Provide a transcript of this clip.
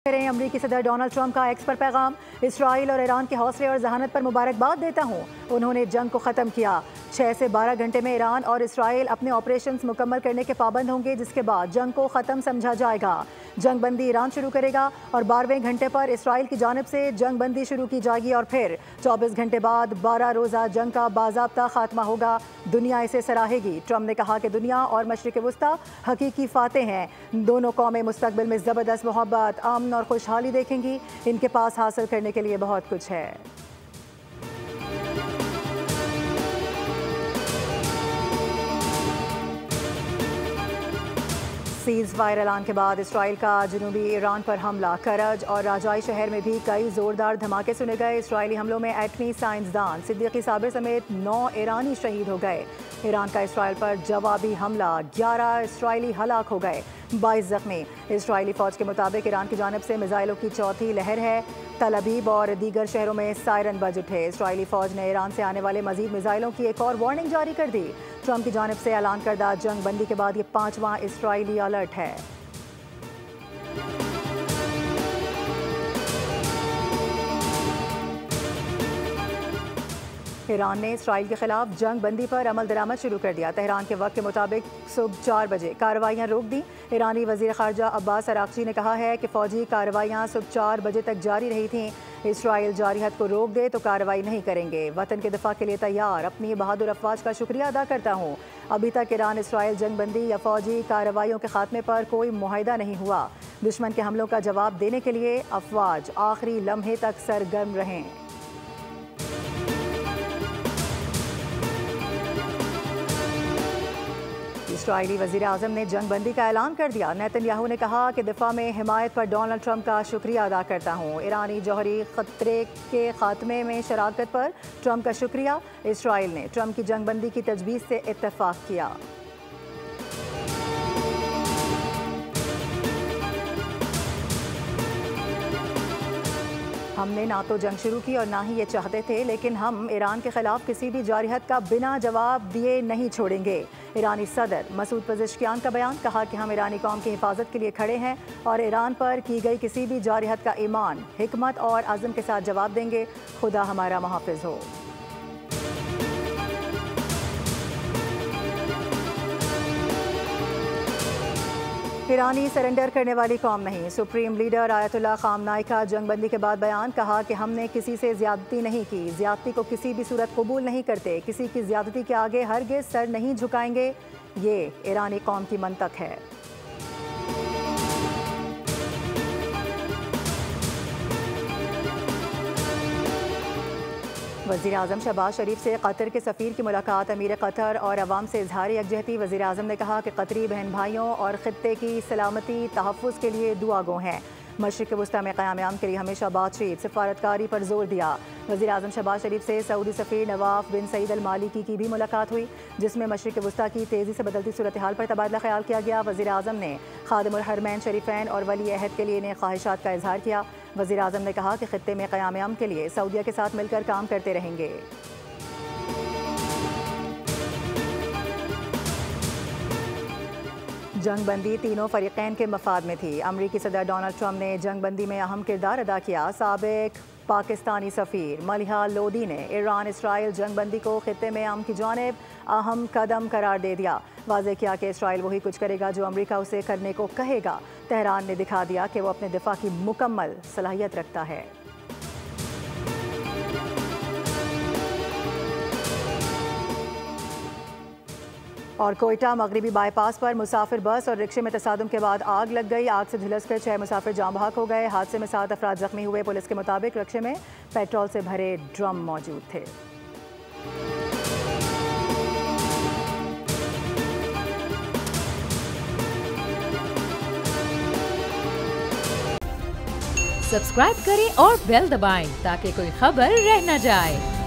करें। अमरीकी सदर डोनाल्ड ट्रंप का एक्स पर पैगाम। इसराइल और ईरान के हौसले और जहानत पर मुबारकबाद देता हूँ। उन्होंने जंग को ख़त्म किया। 6 से 12 घंटे में ईरान और इसराइल अपने ऑपरेशंस मुकम्मल करने के पाबंद होंगे, जिसके बाद जंग को ख़त्म समझा जाएगा। जंग बंदी ईरान शुरू करेगा और 12वें घंटे पर इसराइल की जानिब से जंग बंदी शुरू की जाएगी और फिर 24 घंटे बाद 12 रोज़ा जंग का बाज़ाब्ता खात्मा होगा। दुनिया इसे सराहेगी। ट्रंप ने कहा कि दुनिया और मशरिक़ वुस्ता हकीकी फातेह हैं। दोनों कौमें मुस्तकबिल में ज़बरदस्त मोहब्बत, अमन और खुशहाली देखेंगी। इनके पास हासिल करने के लिए बहुत कुछ है। सीज़ फायर ऐलान के बाद इसराइल का जनूबी ईरान पर हमला। करज और राजाई शहर में भी कई ज़ोरदार धमाके सुने गए। इसराइली हमलों में एटमी साइंसदान सिद्दीकी साबिर समेत 9 ईरानी शहीद हो गए। ईरान का इसराइल पर जवाबी हमला, 11 इसराइली हलाक हो गए, 22 जख्मी। इसराइली फ़ौज के मुताबिक ईरान की जानिब से मिसाइलों की चौथी लहर है। तल अबीब और दीगर शहरों में सायरन बज उठे। इसराइली फ़ौज ने ईरान से आने वाले मजीद मिसाइलों की एक और वार्निंग जारी कर दी। ट्रंप की जानिब से ऐलान करदा जंग बंदी के बाद ये 5वां इसराइली अलर्ट है। ईरान ने इसराइल के खिलाफ जंग बंदी पर अमल दरामद शुरू कर दिया। तेहरान के वक्त के मुताबिक सुबह 4 बजे कार्रवाइयाँ रोक दी। ईरानी वज़ीर ख़ारजा अब्बास अराक़ची ने कहा है कि फ़ौजी कार्रवाइयाँ सुबह 4 बजे तक जारी रही थीं। इसराइल जारी हद को रोक दे तो कार्रवाई नहीं करेंगे। वतन के दिफा के लिए तैयार। अपनी बहादुर अफवाज का शुक्रिया अदा करता हूँ। अभी तक ईरान इसराइल जंग बंदी या फ़ौजी कार्रवाइयों के खात्मे पर कोई मुआहिदा नहीं हुआ। दुश्मन के हमलों का जवाब देने के लिए अफवाज आखिरी लम्हे तक सरगर्म रहें। इसराइली वज़ीर आज़म ने जंग बंदी का ऐलान कर दिया। नेतन्याहू ने कहा कि दिफा में हिमायत पर डोनाल्ड ट्रंप का शुक्रिया अदा करता हूँ। ईरानी जौहरी ख़तरे के खात्मे में शराकत पर ट्रंप का शुक्रिया। इसराइल ने ट्रंप की जंग बंदी की तजवीज़ से इत्तेफाक किया। हमने ना तो जंग शुरू की और ना ही ये चाहते थे, लेकिन हम ईरान के खिलाफ किसी भी जारिहत का बिना जवाब दिए नहीं छोड़ेंगे। ईरानी सदर मसूद पज़ेश्कियान का बयान। कहा कि हम ईरानी कौम की हिफाजत के लिए खड़े हैं और ईरान पर की गई किसी भी जारिहत का ईमान, हिकमत और अज़्म के साथ जवाब देंगे। खुदा हमारा मुहाफ़िज़ हो। ईरानी सरेंडर करने वाली कौम नहीं। सुप्रीम लीडर आयतुल्लाह ख़ामनाई का जंग बंदी के बाद बयान। कहा कि हमने किसी से ज़्यादती नहीं की, ज़्यादती को किसी भी सूरत कबूल नहीं करते, किसी की ज़्यादती के आगे हरगिज़ सर नहीं झुकाएंगे। ये ईरानी कौम की मंतक है। वज़ीर आज़म शहबाज शरीफ से कतर के सफ़ीर की मुलाकात। अमीर कतर और अवाम से इजहार यकजहती। वज़ीर आज़म ने कहा कि कतरी बहन भाइयों और ख़ित्ते की सलामती तहफ़्फ़ुज़ के लिए दुआ गो हैं। मशरिक़ वुस्ता में क़याम के लिए हमेशा बातचीत, सिफारतकारी पर जोर दिया। वज़ीर आज़म शहबाज शरीफ से सऊदी सफ़ीर नवाफ बिन सईद अल मालिकी की भी मुलाकात हुई, जिसमें मशरिक़ वुस्ता की तेज़ी से बदलती सूरत हाल पर तबादला ख्याल किया गया। वज़ीर आज़म ने खादिमुल हरमैन शरीफ़ैन और वली अहद के लिए इन्हें ख्वाहिशात का इजहार किया। वज़ीर आज़म ने कहा कि ख़ित्ते में क़याम के लिए सऊदीया के साथ मिलकर काम करते रहेंगे। जंग बंदी तीनों फरीक़ैन के मफाद में थी। अमरीकी सदर डोनाल्ड ट्रंप ने जंग बंदी में अहम किरदार अदा किया। साबिक पाकिस्तानी सफ़ीर मलिहा लोदी ने ईरान इसराइल जंग बंदी को ख़ित्ते में अमन की जानिब अहम कदम करार दे दिया। वाज़ेह किया कि इसराइल वही कुछ करेगा जो अमरीका उसे करने को कहेगा। तेहरान ने दिखा दिया कि वो अपने दिफा की मुकम्मल सलाहियत रखता है। और कोयटा मगरिबी बाईपास पर मुसाफिर बस और रिक्शे में तसादुम के बाद आग लग गई। आग से झुलसकर 6 मुसाफिर जाम बहक हो गए। हादसे में 7 अफराद जख्मी हुए। पुलिस के मुताबिक रिक्शे में पेट्रोल से भरे ड्रम मौजूद थे। सब्सक्राइब करें और बेल दबाएं ताकि कोई खबर रह न जाए।